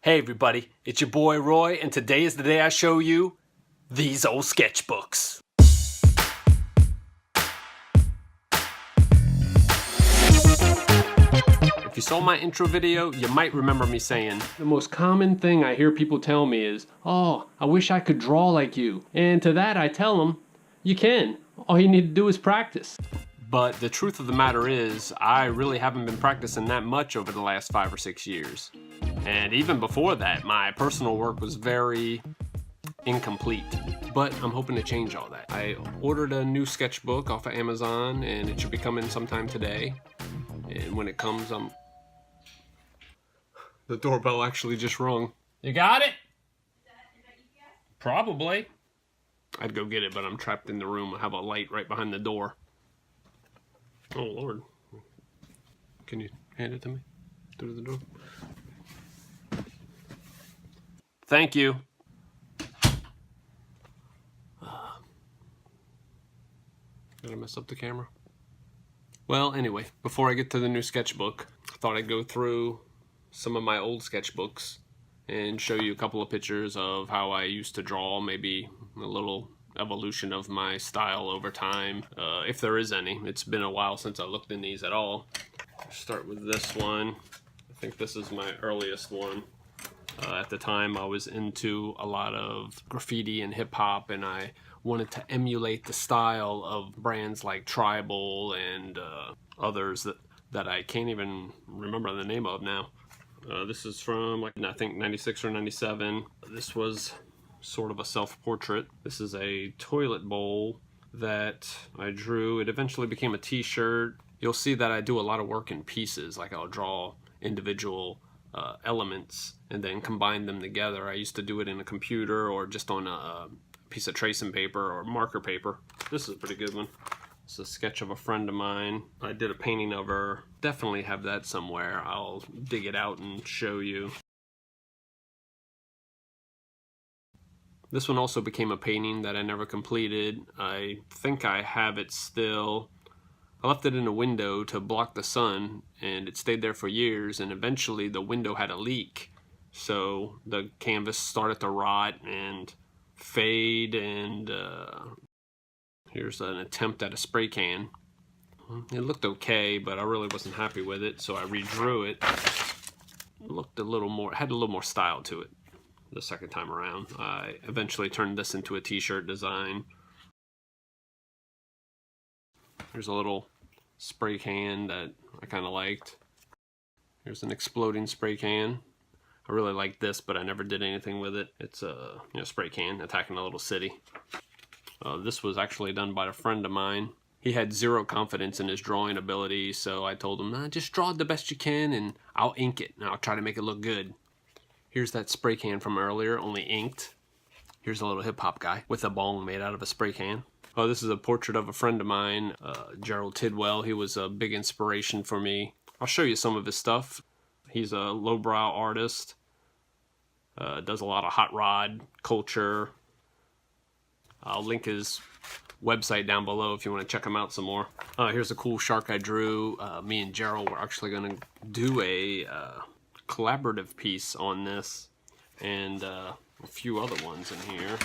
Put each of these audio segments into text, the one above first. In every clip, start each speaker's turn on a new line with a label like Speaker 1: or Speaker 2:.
Speaker 1: Hey everybody, it's your boy Roy, and today is the day I show you these old sketchbooks. If you saw my intro video, you might remember me saying, the most common thing I hear people tell me is, oh, I wish I could draw like you. And to that I tell them, you can. All you need to do is practice. But the truth of the matter is, I really haven't been practicing that much over the last 5 or 6 years. And even before that, my personal work was very incomplete. But I'm hoping to change all that. I ordered a new sketchbook off of Amazon, and it should be coming sometime today. And when it comes, the doorbell actually just rung. You got it? Is that UPS? Probably. I'd go get it, but I'm trapped in the room. I have a light right behind the door. Oh, Lord. Can you hand it to me? Through the door? Thank you. Did I mess up the camera? Well, anyway, before I get to the new sketchbook, I thought I'd go through some of my old sketchbooks and show you a couple of pictures of how I used to draw, maybe a little evolution of my style over time, if there is any. It's been a while since I looked in these at all. I'll start with this one. I think this is my earliest one. At the time I was into a lot of graffiti and hip-hop, and I wanted to emulate the style of brands like Tribal and others that I can't even remember the name of now. This is from, like, I think 96 or 97. This was sort of a self-portrait. This is a toilet bowl that I drew. It eventually became a t-shirt. You'll see that I do a lot of work in pieces, like I'll draw individual elements and then combine them together. I used to do it in a computer or just on a piece of tracing paper or marker paper. This is a pretty good one. It's a sketch of a friend of mine. I did a painting of her. Definitely have that somewhere. I'll dig it out and show you. This one also became a painting that I never completed. I think I have it still. I left it in a window to block the sun, and it stayed there for years, and eventually the window had a leak. So the canvas started to rot and fade, and here's an attempt at a spray can. It looked okay, but I really wasn't happy with it, so I redrew it. It looked a little more, had a little more style to it the second time around. I eventually turned this into a t-shirt design. Here's a little spray can that I kind of liked. Here's an exploding spray can. I really like this, but I never did anything with it. It's a spray can attacking a little city. This was actually done by a friend of mine. He had zero confidence in his drawing ability, so I told him, nah, just draw it the best you can and I'll ink it and I'll try to make it look good. Here's that spray can from earlier, only inked. Here's a little hip-hop guy with a bong made out of a spray can. Oh, this is a portrait of a friend of mine, Gerald Tidwell. He was a big inspiration for me. I'll show you some of his stuff. He's a lowbrow artist. Does a lot of hot rod culture. I'll link his website down below if you want to check him out some more. Here's a cool shark I drew. Me and Gerald were actually going to do a collaborative piece on this, and a few other ones in here.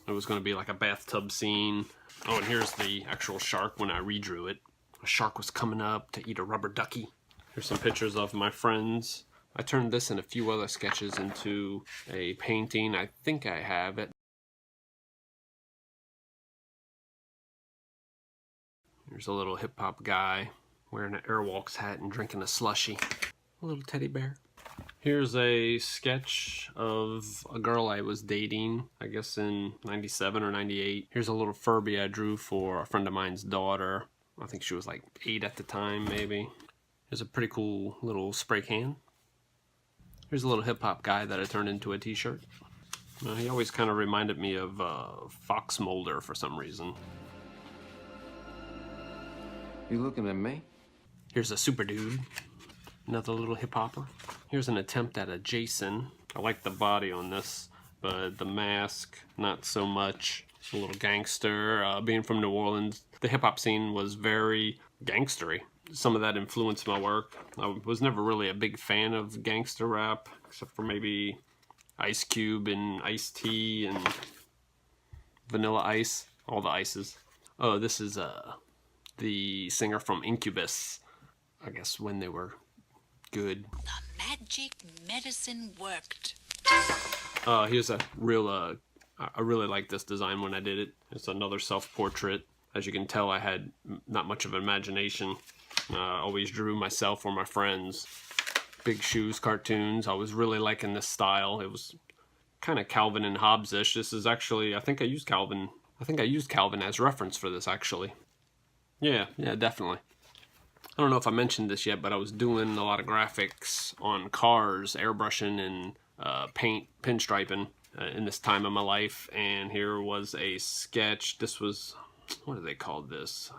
Speaker 1: It was going to be like a bathtub scene. Oh, and here's the actual shark when I redrew it. A shark was coming up to eat a rubber ducky. Here's some pictures of my friends. I turned this and a few other sketches into a painting. I think I have it. Here's a little hip-hop guy wearing an Airwalks hat and drinking a slushie. A little teddy bear. Here's a sketch of a girl I was dating, I guess in 97 or 98. Here's a little Furby I drew for a friend of mine's daughter. I think she was like 8 at the time, maybe. Here's a pretty cool little spray can. Here's a little hip-hop guy that I turned into a t-shirt. He always kind of reminded me of Fox Mulder for some reason.
Speaker 2: You looking at me?
Speaker 1: Here's a super dude. Another little hip-hopper. Here's an attempt at a Jason. I like the body on this, but the mask, not so much. A little gangster. Being from New Orleans, the hip-hop scene was very gangstery. some of that influenced my work. I was never really a big fan of gangster rap, except for maybe Ice Cube and Ice-T and Vanilla Ice, all the ices. Oh, this is the singer from Incubus, I guess when they were good.
Speaker 3: The magic medicine worked.
Speaker 1: Here's a real, I really like this design when I did it. It's another self-portrait. As you can tell, I had not much of an imagination. Always drew myself or my friends. Big Shoes cartoons. I was really liking this style. It was kind of Calvin and Hobbes-ish. This is actually, I think I used Calvin as reference for this, actually. Yeah, definitely. I don't know if I mentioned this yet, but I was doing a lot of graphics on cars, airbrushing and paint, pinstriping in this time of my life. And here was a sketch. This was, what do they call this?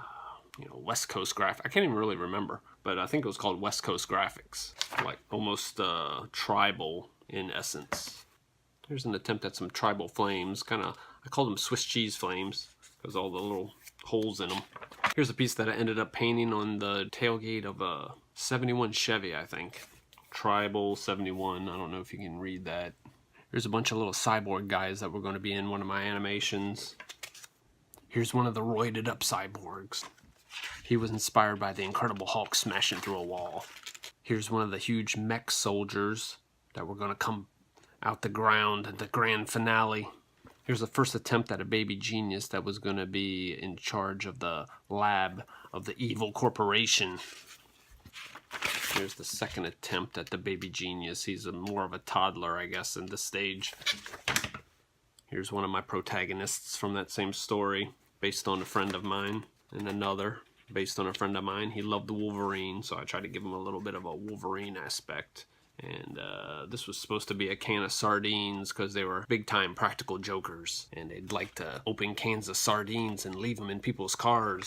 Speaker 1: West Coast graphic. I can't even really remember, but I think it was called West Coast graphics. Like almost tribal in essence. Here's an attempt at some tribal flames. I call them Swiss cheese flames because all the little holes in them. Here's a piece that I ended up painting on the tailgate of a 71 Chevy, I think. Tribal 71. I don't know if you can read that. Here's a bunch of little cyborg guys that were going to be in one of my animations. Here's one of the roided up cyborgs. He was inspired by the Incredible Hulk smashing through a wall. Here's one of the huge mech soldiers that were going to come out the ground at the grand finale. Here's the first attempt at a baby genius that was going to be in charge of the lab of the evil corporation. Here's the second attempt at the baby genius. He's more of a toddler, I guess, in this stage. Here's one of my protagonists from that same story, based on a friend of mine, and another based on a friend of mine. He loved the Wolverine, so I tried to give him a little bit of a Wolverine aspect. And this was supposed to be a can of sardines because they were big-time practical jokers. And they'd like to open cans of sardines and leave them in people's cars.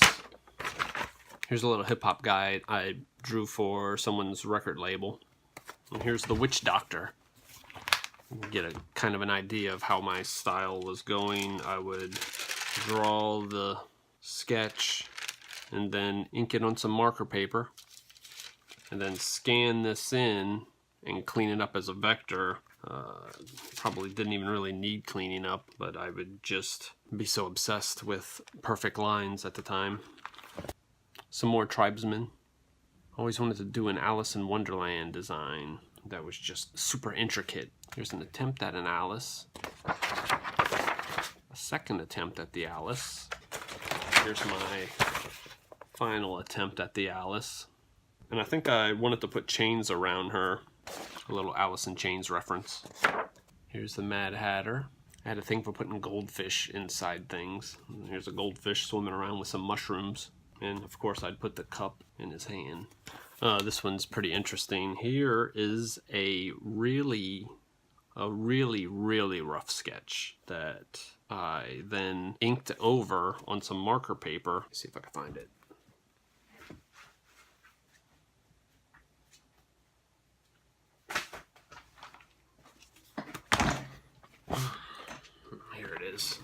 Speaker 1: Here's a little hip-hop guy I drew for someone's record label. And here's the Witch Doctor. You can get a kind of an idea of how my style was going. I would draw the sketch and then ink it on some marker paper. And then scan this in and clean it up as a vector. Probably didn't even really need cleaning up, but I would just be so obsessed with perfect lines at the time. Some more tribesmen. Always wanted to do an Alice in Wonderland design that was just super intricate. Here's an attempt at an Alice. A second attempt at the Alice. Here's my final attempt at the Alice. And I think I wanted to put chains around her. A little Alice in Chains reference. Here's the Mad Hatter. I had a thing for putting goldfish inside things. Here's a goldfish swimming around with some mushrooms. And of course I'd put the cup in his hand. This one's pretty interesting. Here is a really rough sketch that I then inked over on some marker paper. Let's see if I can find it. Here it is.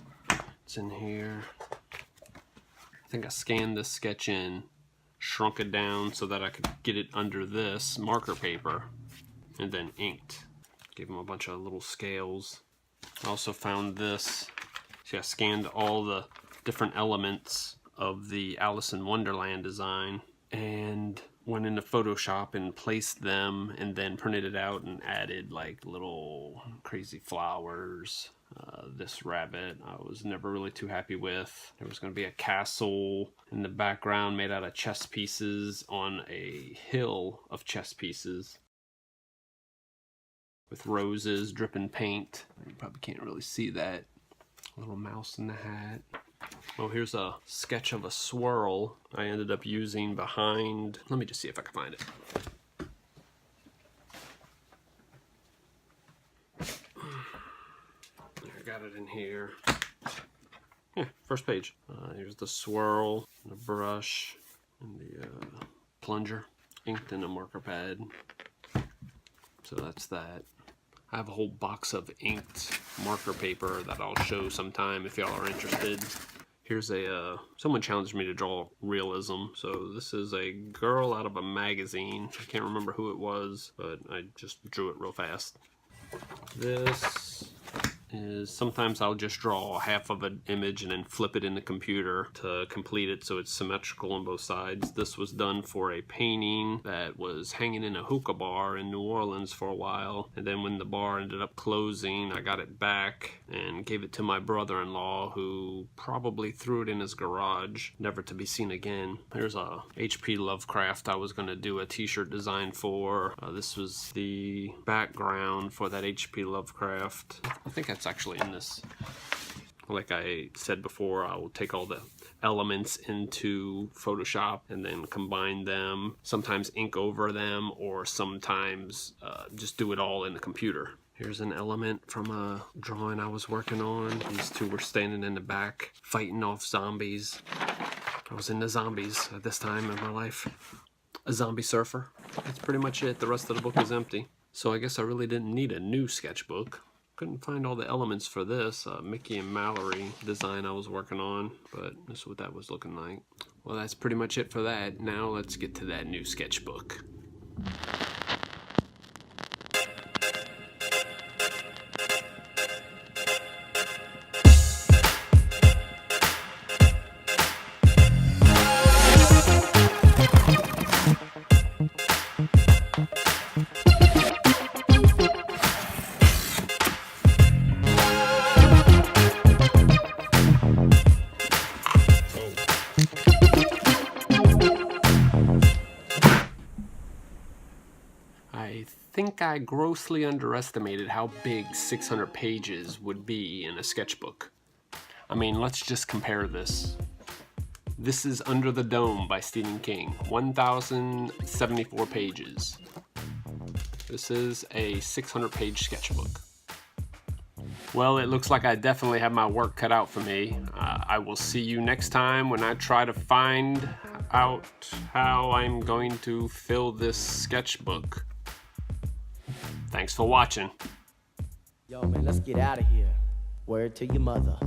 Speaker 1: It's in here. I think I scanned this sketch in, shrunk it down so that I could get it under this marker paper, and then inked. Gave them a bunch of little scales. I also found this. See, I scanned all the different elements of the Alice in Wonderland design and went into Photoshop and placed them and then printed it out and added like little crazy flowers. This rabbit I was never really too happy with. There was going to be a castle in the background made out of chess pieces on a hill of chess pieces with roses dripping paint. You probably can't really see that. A little mouse in the hat. Oh, here's a sketch of a swirl I ended up using behind. Let me just see if I can find it. I got it in here. Yeah, first page. Here's the swirl, and the brush, and the plunger, inked in a marker pad. So that's that. I have a whole box of inked marker paper that I'll show sometime if y'all are interested. Here's a, someone challenged me to draw realism. So this is a girl out of a magazine. I can't remember who it was, but I just drew it real fast. This is, sometimes I'll just draw half of an image and then flip it in the computer to complete it so it's symmetrical on both sides. This was done for a painting that was hanging in a hookah bar in New Orleans for a while, and then when the bar ended up closing, I got it back and gave it to my brother-in-law, who probably threw it in his garage, never to be seen again. Here's a H.P. Lovecraft I was going to do a t-shirt design for. This was the background for that H.P. Lovecraft. I think that's actually in this. Like I said before, I will take all the elements into Photoshop and then combine them, sometimes ink over them, or sometimes just do it all in the computer. Here's an element from a drawing I was working on. These two were standing in the back fighting off zombies. I was into zombies at this time in my life. A zombie surfer. That's pretty much it. The rest of the book is empty. So I guess I really didn't need a new sketchbook. Couldn't find all the elements for this Mickey and Mallory design I was working on, but this is what that was looking like. Well, that's pretty much it for that. Now let's get to that new sketchbook. I think I grossly underestimated how big 600 pages would be in a sketchbook. I mean, let's just compare this. This is Under the Dome by Stephen King, 1,074 pages. This is a 600-page sketchbook. Well, it looks like I definitely have my work cut out for me. I will see you next time when I try to find out how I'm going to fill this sketchbook. Thanks for watching.
Speaker 4: Yo, man, let's get out of here. Word to your mother.